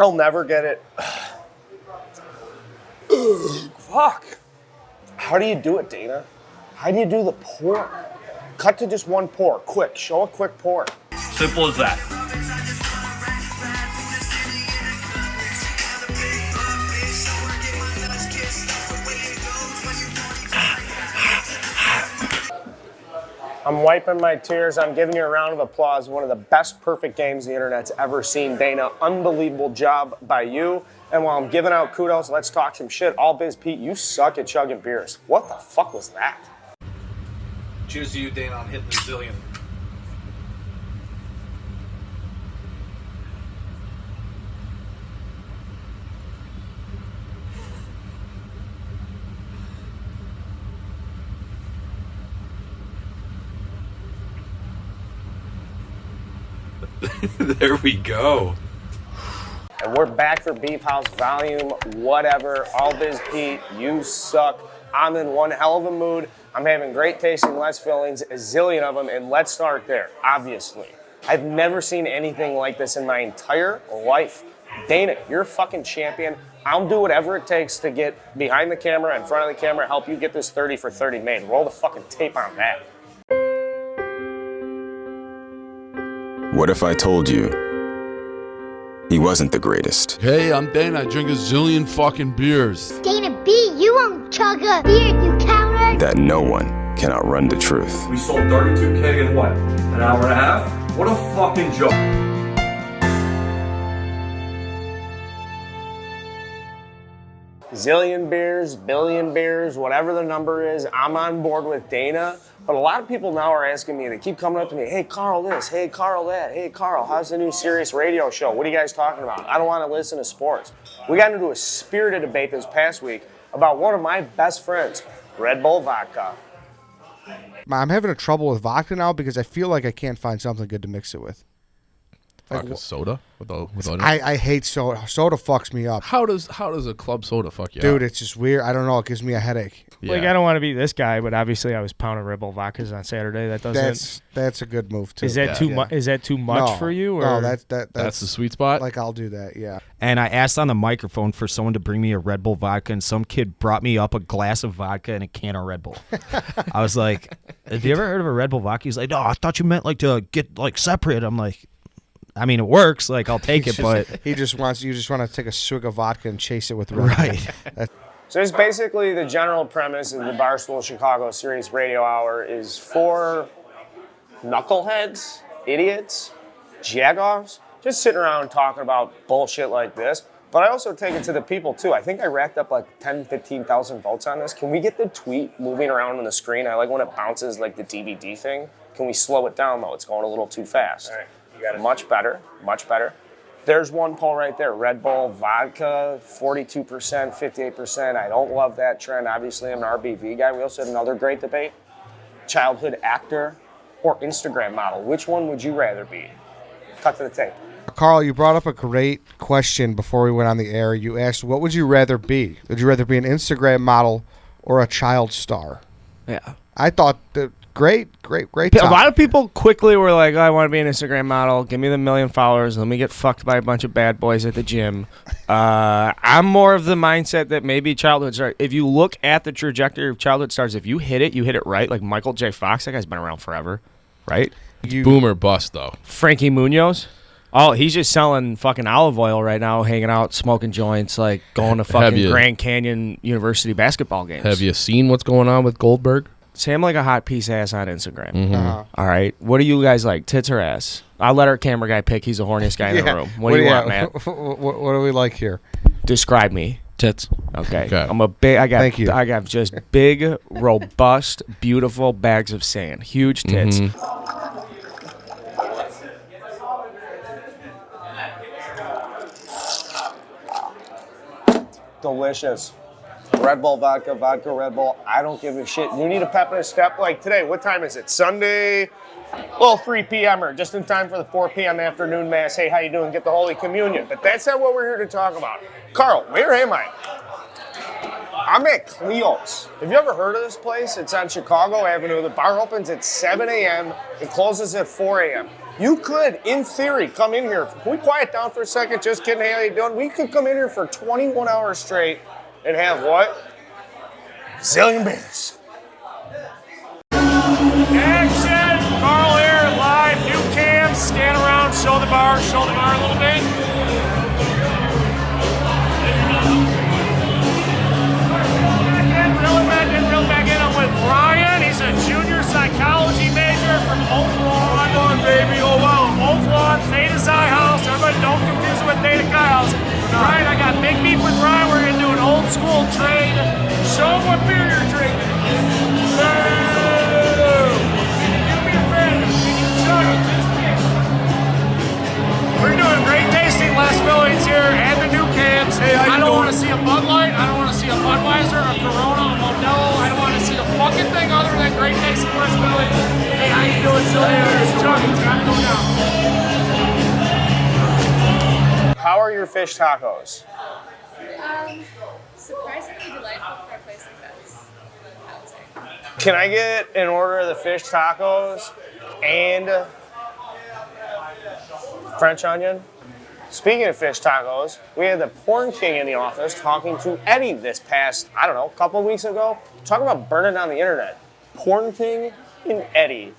I'll never get it. Fuck. How do you do it, Dana? How do you do the pour? Cut to just one pour. Quick. Show a quick pour. Simple as that. I'm wiping my tears. I'm giving you a round of applause. One of the best perfect games the internet's ever seen. Dana, unbelievable job by you. And while I'm giving out kudos, let's talk some shit. All biz Pete, you suck at chugging beers. What the fuck was that? Cheers to you, Dana, on hitting the zillion. There we go. And we're back for Beef House Volume, whatever. All biz Pete, you suck. I'm in one hell of a mood. I'm having great tasting, less fillings, a zillion of them, and let's start there, obviously. I've never seen anything like this in my entire life. Dana, you're a fucking champion. I'll do whatever it takes to get behind the camera, in front of the camera, help you get this 30 for 30 made. Roll the fucking tape on that. What if I told you he wasn't the greatest? Hey, I'm Dana. I drink a zillion fucking beers. Dana B, you won't chug a beer, you counter. That no one can outrun the truth. We sold 32K in what? An hour and a half? What a fucking joke. Zillion beers, billion beers, whatever the number is, I'm on board with Dana. But a lot of people now are asking me, they keep coming up to me, hey, Carl this, hey, Carl that, hey, Carl, how's the new Sirius radio show? What are you guys talking about? I don't want to listen to sports. We got into a spirited debate this past week about one of my best friends, Red Bull Vodka. I'm having a trouble with vodka now because I feel like I can't find something good to mix it with. Vodka soda? I hate soda. Soda fucks me up. How does a club soda fuck you up? Dude, it's just weird. I don't know. It gives me a headache. Yeah. Like, I don't want to be this guy, but obviously I was pounding Red Bull vodkas on Saturday. That doesn't. That's a good move too. Is that too much? Is that too much for you? Or? No, that's the sweet spot. Like, I'll do that. Yeah. And I asked on the microphone for someone to bring me a Red Bull vodka, and some kid brought me up a glass of vodka and a can of Red Bull. I was like, "Have you ever heard of a Red Bull vodka?" He's like, "No, I thought you meant like to get like separate." I'm like, I mean, it works. Like, I'll take it, but you just want to take a swig of vodka and chase it with Red Bull. Right. So it's basically the general premise of the Varsity Chicago Sirius Radio Hour is for knuckleheads, idiots, jagoffs, just sitting around talking about bullshit like this. But I also take it to the people, too. I think I racked up like 10,000, 15,000 votes on this. Can we get the tweet moving around on the screen? I like when it bounces like the DVD thing. Can we slow it down, though? It's going a little too fast. All right, you got it. Much better, much better. There's one poll right there. Red Bull vodka, 42%, 58%. I don't love that trend. Obviously, I'm an RBV guy. We also had another great debate. Childhood actor or Instagram model. Which one would you rather be? Cut to the tape. Carl, you brought up a great question before we went on the air. You asked, what would you rather be? Would you rather be an Instagram model or a child star? Yeah. I thought that great A topic. lot of people quickly were like, oh, I want to be an Instagram model. Give me the 1 million followers. Let me get fucked by a bunch of bad boys at the gym. I'm more of the mindset that maybe childhood stars. If you look at the trajectory of childhood stars, if you hit it right. Like Michael J. Fox, that guy's been around forever, right? Boom or bust, though. Frankie Munoz. Oh, he's just selling fucking olive oil right now, hanging out, smoking joints, like going to fucking Grand Canyon University basketball games. Have you seen what's going on with Goldberg? Say I'm like a hot piece of ass on Instagram. Mm-hmm. All right. What do you guys like, tits or ass? I'll let our camera guy pick. He's the horniest guy in the room. What do you want, Matt? What do we like here? Describe me. tits. Okay. I'm a big. Thank you. I got just big, robust, beautiful bags of sand. Huge tits. Delicious. Red Bull vodka, vodka Red Bull. I don't give a shit. You need a pep and a step. Like today, what time is it? Sunday? Well, 3 p.m. just in time for the 4 p.m. afternoon mass. Hey, how you doing? Get the Holy Communion. But that's not what we're here to talk about. Carl, where am I? I'm at Cleos. Have you ever heard of this place? It's on Chicago Avenue. The bar opens at 7 a.m. It closes at 4 a.m. You could, in theory, come in here. Can we quiet down for a second? Just kidding. Hey, how you doing? We could come in here for 21 hours straight and have what? Zillion beers. Action! Carl here, live, new cam, scan around, show the bar a little bit. Reel back in. I'm with Ryan. He's a junior psychology major from Oakland. Come on, baby. Oh, wow. Oakland, Theta Xi House. Everybody don't confuse it with Theta Chi House. Ryan, I got big beef with Ryan. We're going to do an old school trade. Show him what beer you're drinking. We're doing great tasting, Les Fillings here, and the new cans. Hey, I don't want to see a Bud Light. I don't want to see a Budweiser, a Corona, a Modelo. I don't want to see a fucking thing other than great tasting Les Fillings. Hey, how you doing, Silly? Chuck, it's got to go down. How are your fish tacos? Surprisingly delightful for a place like this, I would say. Can I get an order of the fish tacos and French onion? Speaking of fish tacos, we had the Porn King in the office talking to Eddie this past, I don't know, couple of weeks ago. Talking about burning down the internet. Porn King and Eddie,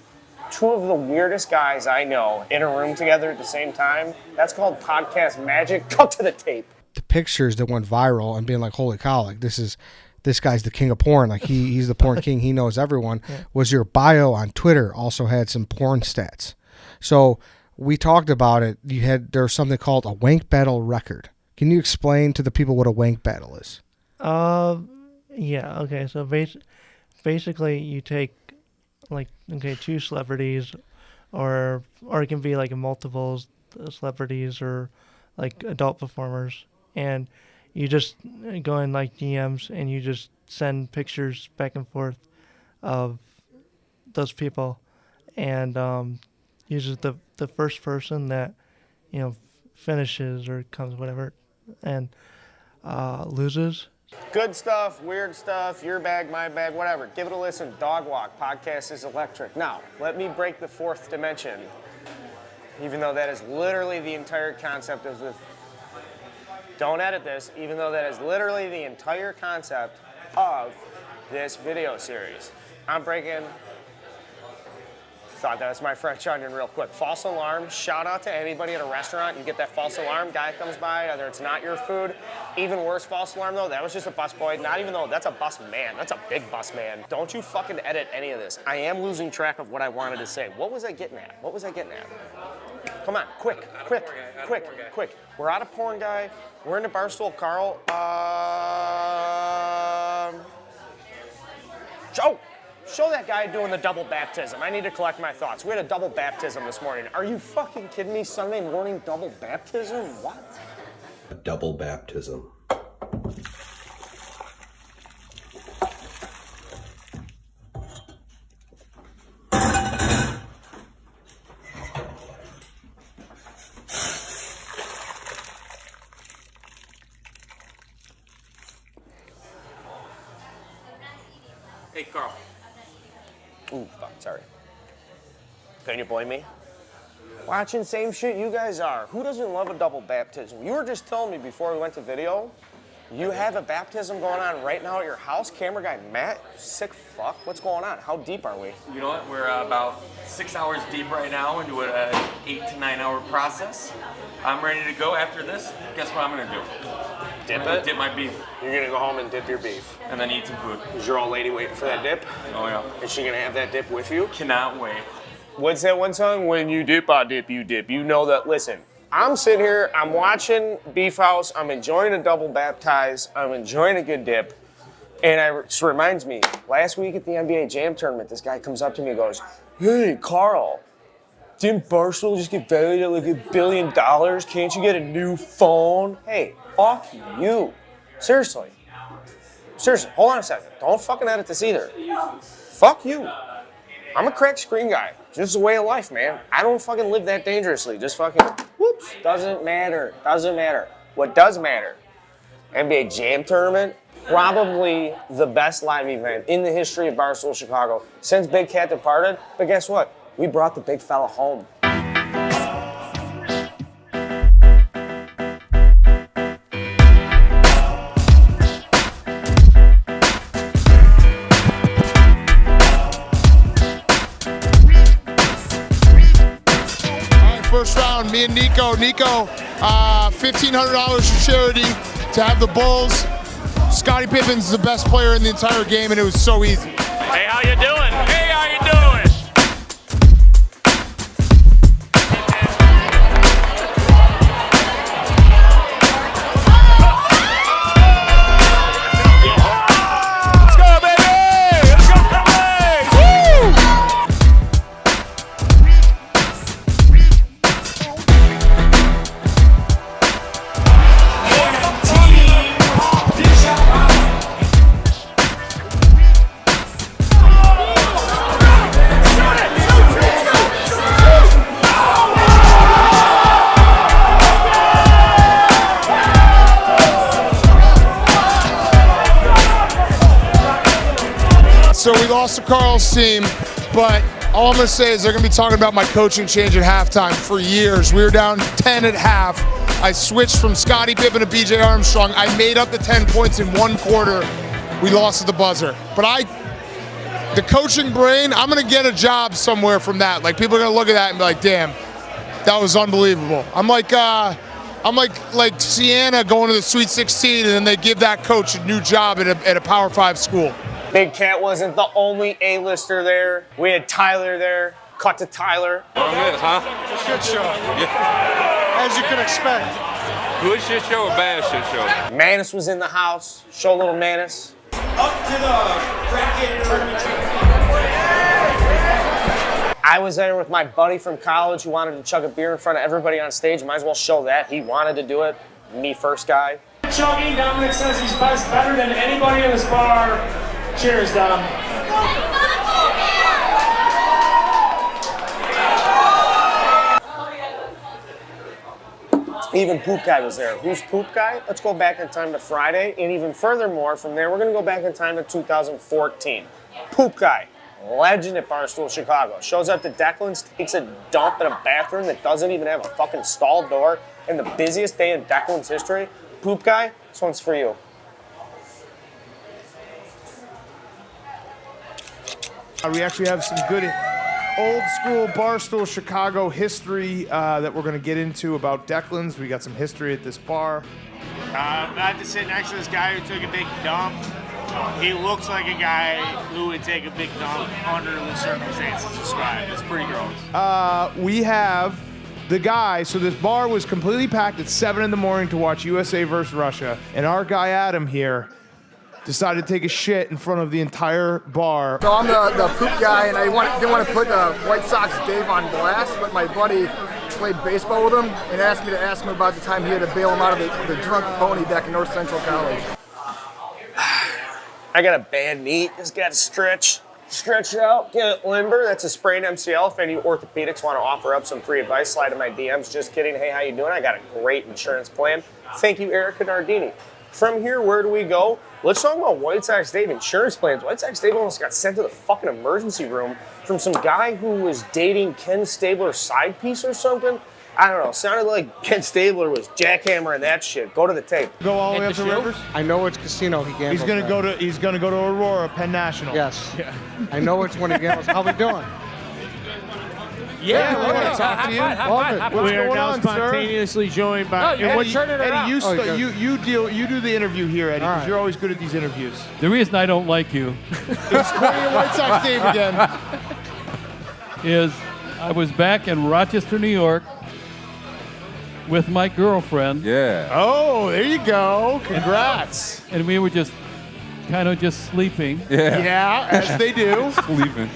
two of the weirdest guys I know in a room together at the same time. That's called podcast magic. Cut to the tape. The pictures that went viral and being like, holy cow, like this guy's the king of porn. Like he's the porn king. He knows everyone. Was your bio on Twitter also had some porn stats? So we talked about it. There was something called a wank battle record. Can you explain to the people what a wank battle is? Yeah. Okay. So basically, you take two celebrities, or it can be like multiple celebrities or like adult performers, and you just go in like DMs and you just send pictures back and forth of those people, and usually the first person that finishes or comes whatever and loses. Good stuff, weird stuff, your bag, my bag, whatever. Give it a listen. Dog Walk podcast is electric. Now, let me break the fourth dimension, even though that is literally the entire concept of the... Don't edit this, even though that is literally the entire concept of this video series. I'm breaking... Thought that was my French onion real quick. False alarm. Shout out to anybody at a restaurant. You get that false alarm. Guy comes by, either it's not your food. Even worse false alarm though, that was just a busboy. Not even though, that's a bus man. That's a big bus man. Don't you fucking edit any of this. I am losing track of what I wanted to say. What was I getting at? Come on, quick. We're out of porn guy. We're into Barstool Carl. Show that guy doing the double baptism. I need to collect my thoughts. We had a double baptism this morning. Are you fucking kidding me? Sunday morning double baptism? What? A double baptism. Hey, Carl. Ooh, fuck, sorry. Can you blame me? Watching same shit you guys are. Who doesn't love a double baptism? You were just telling me before we went to video, you have a baptism going on right now at your house. Camera guy Matt, sick fuck. What's going on? How deep are we? You know what? We're about 6 hours deep right now into an 8 to 9 hour process. I'm ready to go after this. Guess what I'm gonna do? Dip it? Dip my beef. You're gonna go home and dip your beef. And then eat some food. Is your old lady waiting for that dip? Oh yeah. Is she gonna have that dip with you? Cannot wait. What's that one song? When you dip, I dip, you dip. You know that. Listen, I'm sitting here, I'm watching Beef House, I'm enjoying a double baptize, I'm enjoying a good dip, and it just reminds me, last week at the NBA Jam tournament, this guy comes up to me and goes, hey, Carl, didn't Barstool just get valued at like $1 billion? Can't you get a new phone? Hey, fuck you. Seriously, hold on a second. Don't fucking edit this either. Fuck you. I'm a cracked screen guy. Just a way of life, man. I don't fucking live that dangerously. Just fucking, whoops. Doesn't matter. What does matter? NBA Jam Tournament, probably the best live event in the history of Barstool Chicago since Big Cat departed. But guess what? We brought the big fella home. me and Nico. Nico, $1,500 for charity to have the Bulls. Scottie Pippen's the best player in the entire game, and it was so easy. Hey, how you doing? Hey, how you doing? Let's go, baby! Let's go, Phillies! Woo! So we lost to Carl's team, but all I'm going to say is they're going to be talking about my coaching change at halftime for years. We were down 10 at half. I switched from Scottie Pippen to B.J. Armstrong. I made up the 10 points in one quarter. We lost at the buzzer. But the coaching brain, I'm going to get a job somewhere from that. Like, people are going to look at that and be like, damn, that was unbelievable. I'm like Sienna going to the Sweet 16, and then they give that coach a new job at a Power 5 school. Big Cat wasn't the only A-lister there. We had Tyler there. Cut to Tyler. Good, huh? Shit show. Yeah. As you can expect. Good shit show or bad shit show? Manus was in the house. Show a little Manus. Up to the bracket tournament. I was there with my buddy from college who wanted to chug a beer in front of everybody on stage. Might as well show that. He wanted to do it. Me first guy. Chugging, Dominic says he's better than anybody in this bar. Cheers, Dom. Even Poop Guy was there. Who's Poop Guy? Let's go back in time to Friday, and even furthermore from there, we're going to go back in time to 2014. Poop Guy, legend at Barstool Chicago, shows up to Declan's, takes a dump in a bathroom that doesn't even have a fucking stall door, and the busiest day in Declan's history. Poop Guy, this one's for you. We actually have some good old school Barstool Chicago history that we're going to get into about Declan's. We got some history at this bar. I had to sit next to this guy who took a big dump. He looks like a guy who would take a big dump under the circumstances described. It's pretty gross. We have the guy, so this bar was completely packed at 7 in the morning to watch USA versus Russia, and our guy Adam here decided to take a shit in front of the entire bar. So I'm the poop guy, and I didn't want to put White Sox Dave on blast, but my buddy played baseball with him and asked me to ask him about the time he had to bail him out of the drunk pony back in North Central College. I got a bad knee. Just got to stretch it out, get it limber. That's a sprained MCL. If any orthopedics want to offer up some free advice, slide in my DMs. Just kidding. Hey, how you doing? I got a great insurance plan. Thank you, Erica Nardini. From here, where do we go? Let's talk about White Sox Dave insurance plans. White Sox Dave almost got sent to the fucking emergency room from some guy who was dating Ken Stabler's side piece or something. I don't know. Sounded like Ken Stabler was jackhammering that shit. Go to the tape. Go all the way up to Rivers? I know which casino he gambles. He's gonna go to Aurora, Penn National. Yes. Yeah. I know which one he gambles. How we doing? Yeah, we want to talk to you. What's We are going now on, sir? spontaneously joined by. Eddie, we're turning it Eddie, around. you do the interview here, Eddie, because you're always good at these interviews. The reason I don't like you It's White Sox Dave again. is I was back in Rochester, New York, with my girlfriend. Yeah. Oh, there you go. Congrats. And we were just kind of just sleeping. Yeah, as they do. Sleeping.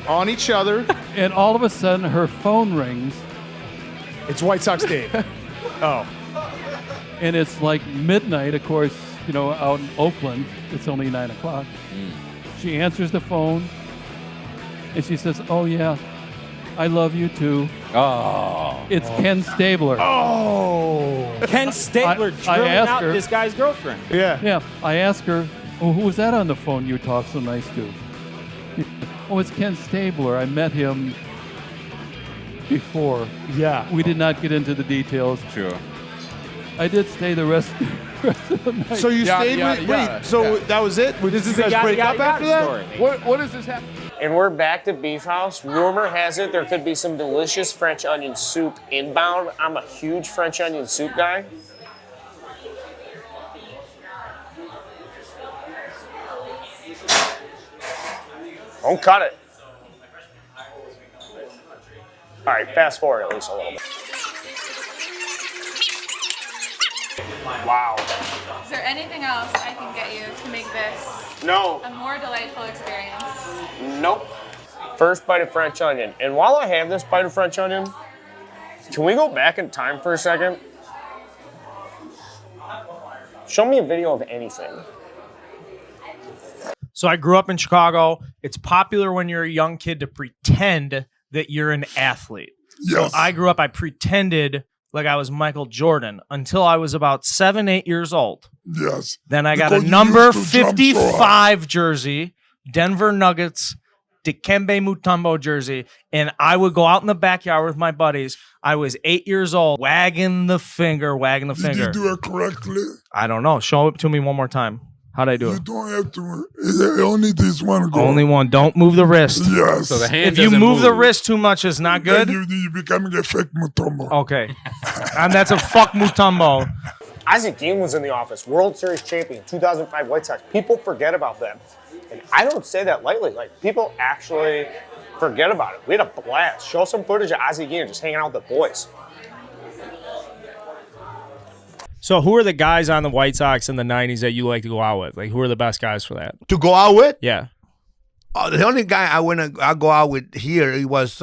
On each other. And all of a sudden, her phone rings. It's White Sox Dave. Oh. And it's like midnight, of course, you know, out in Oakland. It's only 9 o'clock. She answers the phone, and she says, "Oh, yeah, I love you too." Oh. It's Ken Stabler. Oh. Ken Stabler drilling asked out her- this guy's girlfriend. Yeah. I asked her, "Oh, who was that on the phone you talk so nice to?" "Oh, it's Ken Stabler. I met him before." Yeah. We did not get into the details. Sure. I did stay the rest of the night. So you stayed with... Wait, so that was it? Did you guys break up after that? What does this happen? And we're back to Beef House. Rumor has it there could be some delicious French onion soup inbound. I'm a huge French onion soup guy. Don't cut it. All right, fast forward at least a little bit. Wow. Is there anything else I can get you to make this a more delightful experience? Nope. First bite of French onion. And while I have this bite of French onion, can we go back in time for a second? Show me a video of anything. So I grew up in Chicago. It's popular when you're a young kid to pretend that you're an athlete. Yes. So I grew up, I pretended like I was Michael Jordan until I was about 7-8 years old. Yes. Then I got Because a you number used to jump so high. 55 jersey, Denver Nuggets, Dikembe Mutombo jersey, and I would go out in the backyard with my buddies. I was 8 years old, wagging the finger. Did you do it correctly? I don't know. Show it to me one more time. How'd I do You it? don't have to. Only this one go. Only one. Don't move the wrist. Yes. So the hand If you doesn't move the wrist too much, it's not good. Then you becoming a fake Mutombo. Okay. And that's a fuck Mutombo. Ozzie Guillen was in the office, World Series champion, 2005 White Sox. People forget about them. And I don't say that lightly. Like, people actually forget about it. We had a blast. Show some footage of Ozzie Guillen just hanging out with the boys. So who are the guys on the White Sox in the 90s that you like to go out with? Like, who are the best guys for that? To go out with? Yeah. The only guy I go out with here, it was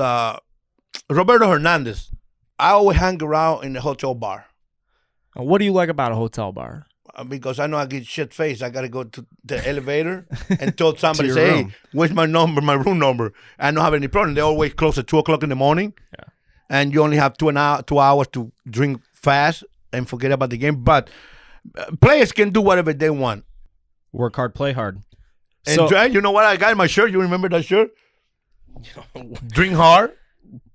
Roberto Hernandez. I always hang around in the hotel bar. What do you like about a hotel bar? Because I know I get shit faced. I got to go to the elevator and tell somebody, your say, room. hey, where's my number, my room number? I don't have any problem. They always close at 2 o'clock in the morning. Yeah. And you only have 2 hours to drink fast and forget about the game. But players can do whatever they want. Work hard, play hard. And you know what I got in my shirt? You remember that shirt? Drink hard,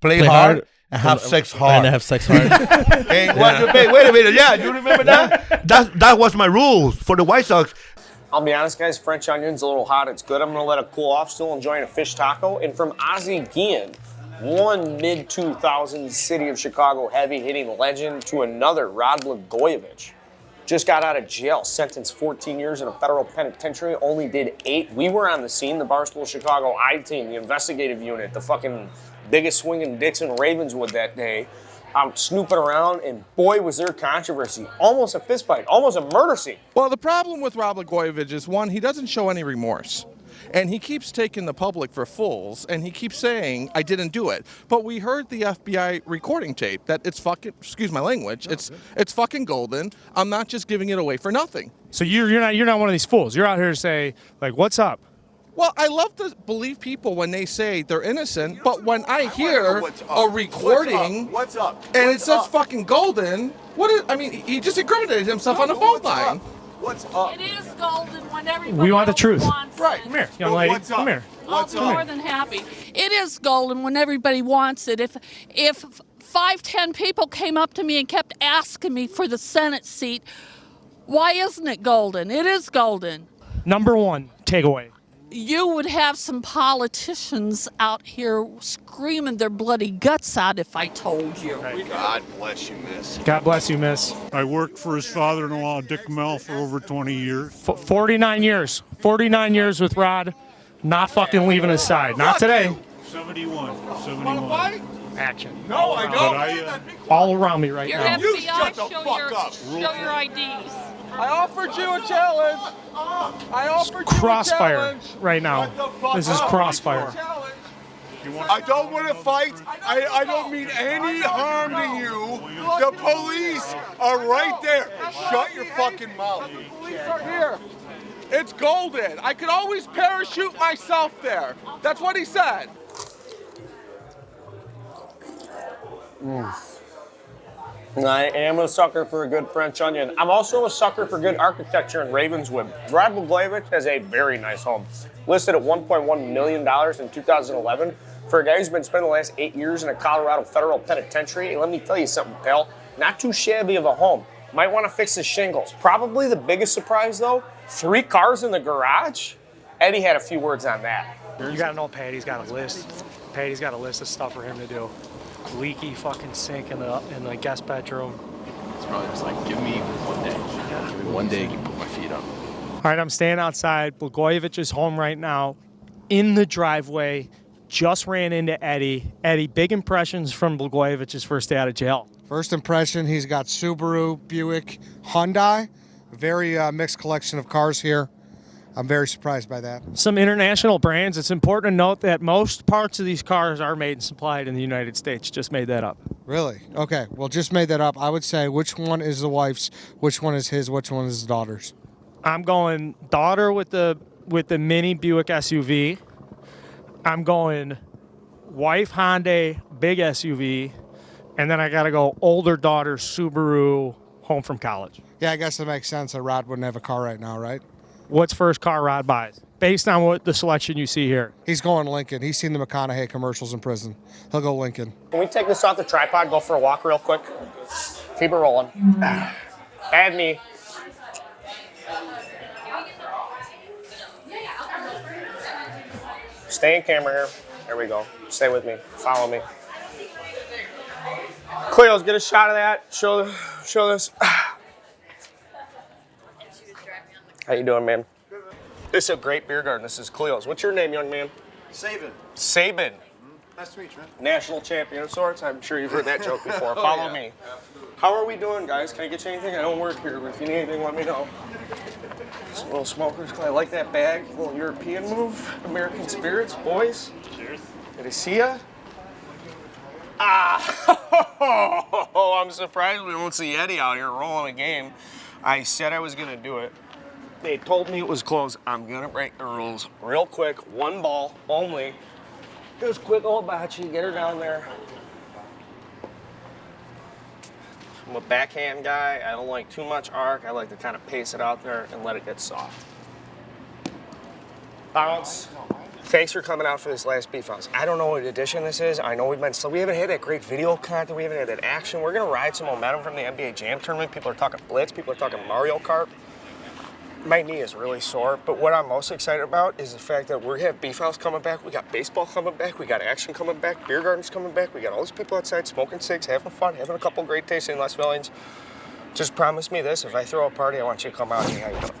play hard, and have sex hard. And have sex hard. And wait a minute. Yeah, you remember that? That was my rules for the White Sox. I'll be honest, guys, French onion's a little hot. It's good. I'm going to let it cool off. Still enjoying a fish taco. And from Ozzie Guillen, one mid-2000s City of Chicago heavy-hitting legend, to another, Rod Blagojevich. Just got out of jail, sentenced 14 years in a federal penitentiary, only did 8. We were on the scene, the Barstool Chicago I-Team, the investigative unit, the fucking biggest swinging dicks in Ravenswood that day. I'm snooping around, and boy, was there controversy. Almost a fistfight, almost a murder scene. Well, the problem with Rod Blagojevich is, one, he doesn't show any remorse. And he keeps taking the public for fools, and he keeps saying, I didn't do it. But we heard the FBI recording tape that it's fucking, excuse my language, it's fucking golden. I'm not just giving it away for nothing. So you're not one of these fools. You're out here to say, like, what's up? Well, I love to believe people when they say they're innocent, but when I hear a recording What's up? and it says fucking golden, he just incriminated himself on the phone line. What's up? It is golden when everybody We want the else truth. wants Right. it. Come here, young lady. What's up? Come here. I'll be more than happy. It is golden when everybody wants it. If 5-10 people came up to me and kept asking me for the Senate seat, why isn't it golden? It is golden. Number one takeaway. You would have some politicians out here screaming their bloody guts out if I told you. God bless you, miss. God bless you, miss. I worked for his father-in-law, Dick Mel, for over 20 years. 49 years. 49 years with Rod. Not fucking leaving his side. Not today. 71. 71. Action. No, I don't. All around me right Your now. FBI, show your IDs. I offered you a challenge. I offered Crossfire right now. This is crossfire. I don't want to fight. I don't mean any harm to you. The police are right there. Shut your fucking mouth. The police are here. It's golden. I could always parachute myself there. That's what he said. I am a sucker for a good French onion. I'm also a sucker for good architecture in Ravenswood. Rod Blagojevich has a very nice home, listed at $1.1 million in 2011. For a guy who's been spending the last 8 years in a Colorado federal penitentiary, and let me tell you something, pal, not too shabby of a home. Might want to fix the shingles. Probably the biggest surprise, though, 3 cars in the garage. Eddie had a few words on that. You gotta know Patty's got a list. Patty's got a list of stuff for him to do. Leaky fucking sink in the guest bedroom. It's probably just like, give me 1 day. Yeah. Give me 1 day, you can put my feet up. All right, I'm staying outside. Blagojevich is home right now, in the driveway. Just ran into Eddie. Eddie, big impressions from Blagojevich's first day out of jail. First impression, he's got Subaru, Buick, Hyundai. Very mixed collection of cars here. I'm very surprised by that. Some international brands. It's important to note that most parts of these cars are made and supplied in the United States. Just made that up. Really? Okay. Well, just made that up. I would say which one is the wife's, which one is his, which one is the daughter's. I'm going daughter with the mini Buick SUV. I'm going wife Hyundai big SUV, and then I got to go older daughter Subaru home from college. Yeah, I guess that makes sense that Rod wouldn't have a car right now, right? What's first car Rod buys? Based on what the selection you see here. He's going Lincoln. He's seen the McConaughey commercials in prison. He'll go Lincoln. Can we take this off the tripod, go for a walk real quick? Keep it rolling. Add me. Stay in camera here. There we go. Stay with me. Follow me. Cleos, get a shot of that. Show this. How you doing, man? This is a great beer garden. This is Cleos. What's your name, young man? Sabin. Sabin. Nice to meet you, man. National champion of sorts. I'm sure you've heard that joke before. Follow me. How are we doing, guys? Can I get you anything? I don't work here, but if you need anything, let me know. Some little smokers. I like that bag. A little European move. American spirits, boys. Cheers. Did I see ya? Ah! I'm surprised we don't see Eddie out here rolling a game. I said I was gonna do it. They told me it was closed. I'm gonna break the rules real quick. 1 ball only. Just quick old bocce. Get her down there. I'm a backhand guy. I don't like too much arc. I like to kind of pace it out there and let it get soft. Bounce. Thanks for coming out for this last Beef House. I don't know what edition this is. I know we haven't had that great video content. We haven't had that action. We're gonna ride some momentum from the NBA Jam tournament. People are talking Blitz. People are talking Mario Kart. My knee is really sore, but what I'm most excited about is the fact that we have Beef House coming back, we got baseball coming back, we got action coming back, beer gardens coming back, we got all these people outside smoking cigs, having fun, having a couple great tasting Les Millions. Just promise me this, if I throw a party, I want you to come out and see how you do it.